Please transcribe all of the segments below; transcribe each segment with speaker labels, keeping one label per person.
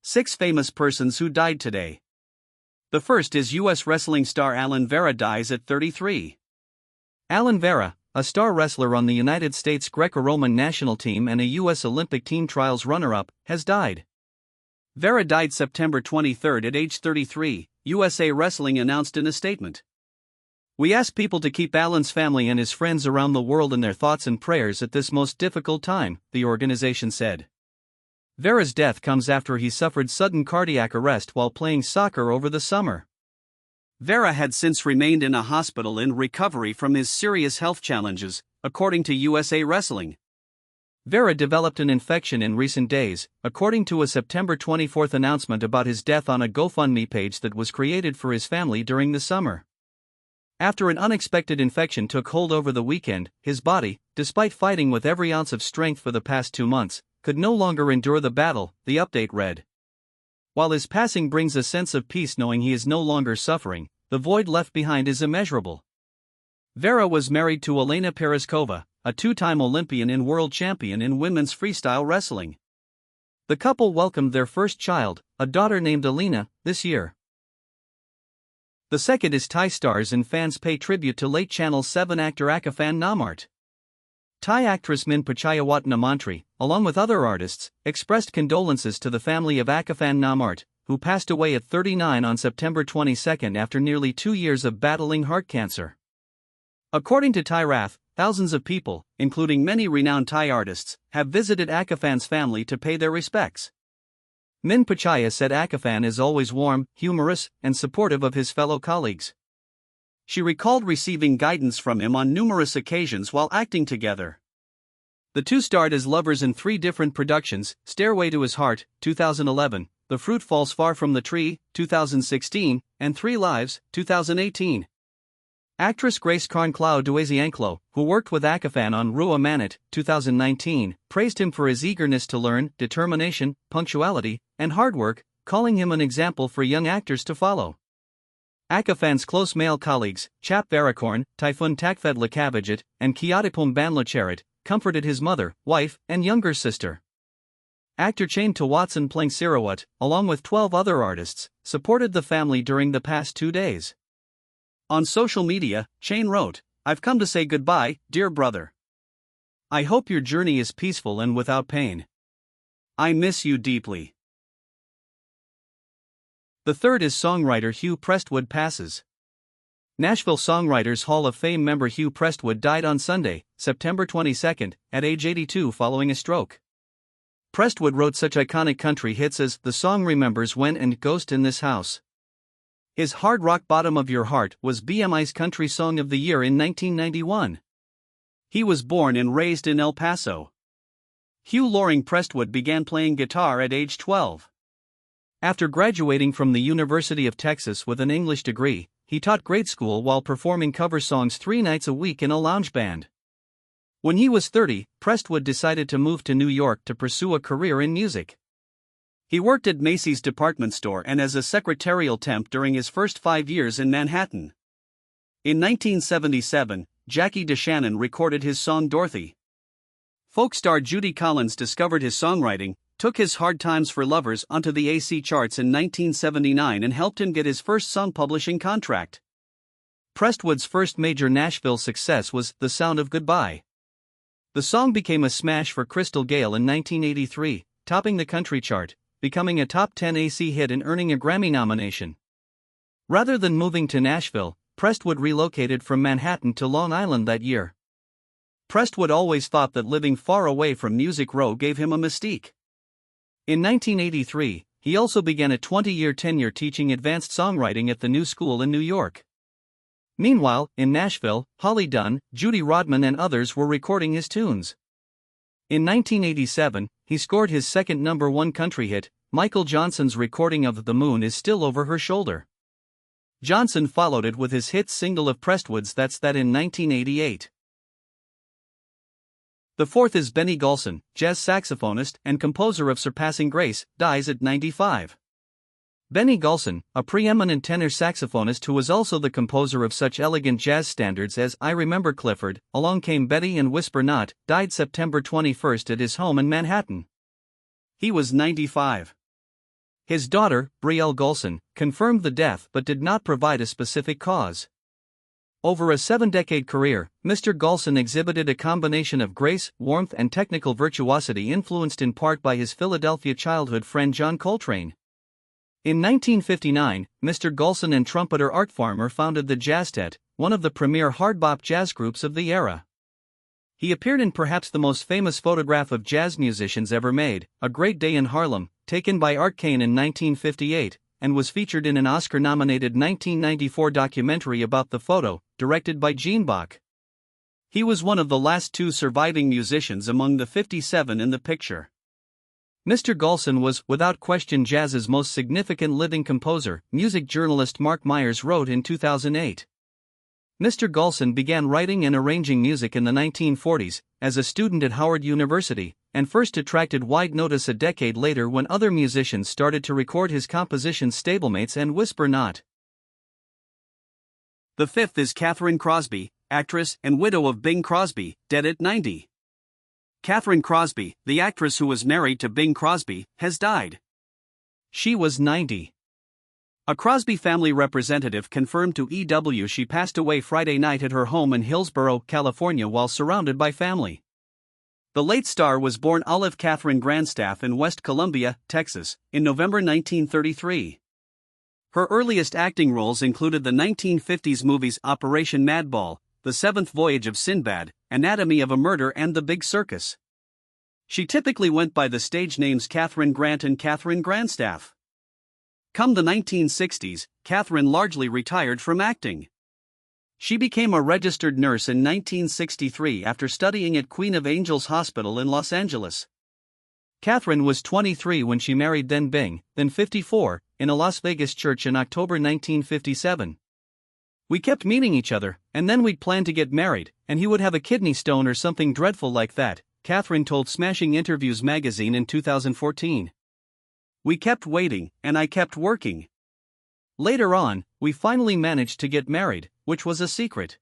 Speaker 1: 6 famous persons who died today. The first is U.S. wrestling star Alan Vera dies at 33.
Speaker 2: Alan Vera, a star wrestler on the United States Greco-Roman national team and a U.S. Olympic team trials runner-up, has died.
Speaker 1: Vera died September 23 at age 33, USA Wrestling announced in a statement. "We ask people to keep Alan's family and his friends around the world in their thoughts and prayers at this most difficult time," the organization said. Vera's death comes after he suffered sudden cardiac arrest while playing soccer over the summer. Vera had since remained in a hospital in recovery from his serious health challenges, according to USA Wrestling.
Speaker 2: Vera developed an infection in recent days, according to a September 24 announcement about his death on a GoFundMe page that was created for his family during the summer. After an unexpected infection took hold over the weekend, his body, despite fighting with every ounce of strength for the past 2 months, could no longer endure the battle, the update read. While his passing brings a sense of peace knowing he is no longer suffering, the void left behind is immeasurable. Vera was married to Elena Perizkova, a 2-time Olympian and world champion in women's freestyle wrestling. The couple welcomed their first child, a daughter named Alina, this year. The second is Thai stars and fans pay tribute to late Channel 7 actor Akafan Namart. Thai actress Min Pachayawatnamantri, along with other artists, expressed condolences to the family of Akafan Namart, who passed away at 39 on September 22 after nearly 2 years of battling heart cancer. According to Thai Wrath, thousands of people, including many renowned Thai artists, have visited Akafan's family to pay their respects. Min Pachaya said Akafan is always warm, humorous, and supportive of his fellow colleagues. She recalled receiving guidance from him on numerous occasions while acting together. The two starred as lovers in 3 different productions: Stairway to His Heart, 2011, The Fruit Falls Far from the Tree, 2016, and 3 Lives, 2018. Actress Grace Carnclau Duesianclo, who worked with Akafan on Rua Manat, 2019, praised him for his eagerness to learn, determination, punctuality, and hard work, calling him an example for young actors to follow. Akafan's close male colleagues, Chap Varakorn, Typhoon Takfed Lakavajit, and Kiatipum Banlacharit, comforted his mother, wife, and younger sister. Actor Chain Tawatson Pling Sirawat, along with 12 other artists, supported the family during the past 2 days. On social media, Chain wrote, "I've come to say goodbye, dear brother. I hope your journey is peaceful and without pain. I miss you deeply." The third is songwriter Hugh Prestwood passes. Nashville Songwriters Hall of Fame member Hugh Prestwood died on Sunday, September 22, at age 82 following a stroke. Prestwood wrote such iconic country hits as "The Song Remembers When" and "Ghost in This House." His hard rock "Bottom of Your Heart" was BMI's Country Song of the Year in 1991. He was born and raised in El Paso. Hugh Loring Prestwood began playing guitar at age 12. After graduating from the University of Texas with an English degree, he taught grade school while performing cover songs 3 nights a week in a lounge band. When he was 30, Prestwood decided to move to New York to pursue a career in music. He worked at Macy's department store and as a secretarial temp during his first 5 years in Manhattan. In 1977, Jackie DeShannon recorded his song Dorothy. Folk star Judy Collins discovered his songwriting, took his Hard Times for Lovers onto the AC charts in 1979 and helped him get his first song publishing contract. Prestwood's first major Nashville success was "The Sound of Goodbye." The song became a smash for Crystal Gayle in 1983, topping the country chart, becoming a top 10 AC hit and earning a Grammy nomination. Rather than moving to Nashville, Prestwood relocated from Manhattan to Long Island that year. Prestwood always thought that living far away from Music Row gave him a mystique. In 1983, he also began a 20-year tenure teaching advanced songwriting at the New School in New York. Meanwhile, in Nashville, Holly Dunn, Judy Rodman and others were recording his tunes. In 1987, he scored his second #1 country hit. Michael Johnson's recording of "The Moon" is still over her shoulder. Johnson followed it with his hit single of Prestwood's "That's That" in 1988. The fourth is Benny Golson, jazz saxophonist and composer of Surpassing Grace, dies at 95. Benny Golson, a preeminent tenor saxophonist who was also the composer of such elegant jazz standards as "I Remember Clifford," "Along Came Betty" and "Whisper Not," died September 21 at his home in Manhattan. He was 95.
Speaker 1: His daughter, Brielle Golson, confirmed the death but did not provide a specific cause. Over a 7-decade career, Mr. Golson exhibited a combination of grace, warmth, and technical virtuosity influenced in part by his Philadelphia childhood friend John Coltrane. In 1959, Mr. Golson and trumpeter Art Farmer founded the Jazztet, one of the premier hard-bop jazz groups of the era. He appeared in perhaps the most famous photograph of jazz musicians ever made, A Great Day in Harlem, taken by Art Kane in 1958, and was featured in an Oscar-nominated 1994 documentary about the photo, directed by Gene Bach. He was one of the last 2 surviving musicians among the 57 in the picture. Mr. Golson was, without question, jazz's most significant living composer, music journalist Mark Myers wrote in 2008. Mr. Golson began writing and arranging music in the 1940s, as a student at Howard University, and first attracted wide notice a decade later when other musicians started to record his compositions Stablemates and Whisper Not. The 5th is Catherine Crosby, actress and widow of Bing Crosby, dead at 90. Catherine Crosby, the actress who was married to Bing Crosby, has died. She was 90. A Crosby family representative confirmed to EW she passed away Friday night at her home in Hillsborough, California while surrounded by family. The late star was born Olive Catherine Grandstaff in West Columbia, Texas, in November 1933. Her earliest acting roles included the 1950s movies Operation Madball, The Seventh Voyage of Sinbad, Anatomy of a Murder, and The Big Circus. She typically went by the stage names Catherine Grant and Catherine Grandstaff. Come the 1960s, Catherine largely retired from acting. She became a registered nurse in 1963 after studying at Queen of Angels Hospital in Los Angeles. Catherine was 23 when she married then Bing, then 54, in a Las Vegas church in October 1957. We kept meeting each other, and then we'd plan to get married, and he would have a kidney stone or something dreadful like that, Catherine told Smashing Interviews magazine in 2014. We kept waiting, and I kept working. Later on, we finally managed to get married, which was a secret.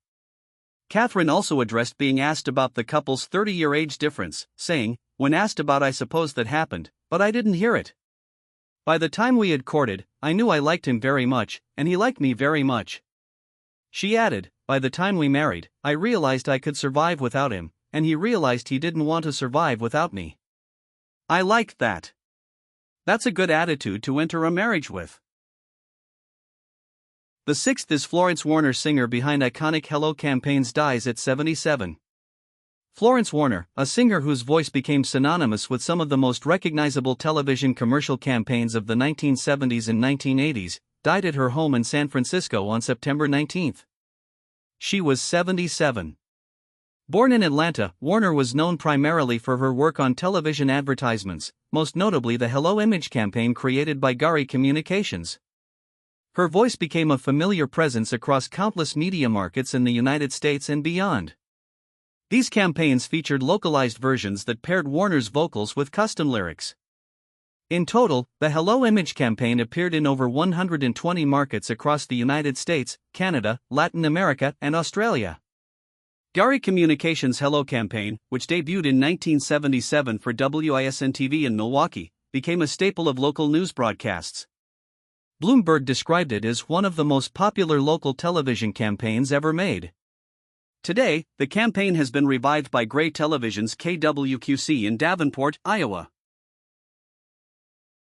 Speaker 1: Catherine also addressed being asked about the couple's 30-year age difference, saying, "When asked about, I suppose that happened, but I didn't hear it. By the time we had courted, I knew I liked him very much, and he liked me very much." She added, "By the time we married, I realized I could survive without him, and he realized he didn't want to survive without me. I liked that. That's a good attitude to enter a marriage with." The 6th is Florence Warner, singer behind iconic Hello campaigns, dies at 77. Florence Warner, a singer whose voice became synonymous with some of the most recognizable television commercial campaigns of the 1970s and 1980s, died at her home in San Francisco on September 19. She was 77. Born in Atlanta, Warner was known primarily for her work on television advertisements, most notably the Hello Image campaign created by Gari Communications. Her voice became a familiar presence across countless media markets in the United States and beyond. These campaigns featured localized versions that paired Warner's vocals with custom lyrics. In total, the Hello Image campaign appeared in over 120 markets across the United States, Canada, Latin America, and Australia. Gari Communications' Hello campaign, which debuted in 1977 for WISN-TV in Milwaukee, became a staple of local news broadcasts. Bloomberg described it as one of the most popular local television campaigns ever made. Today, the campaign has been revived by Gray Television's KWQC in Davenport, Iowa.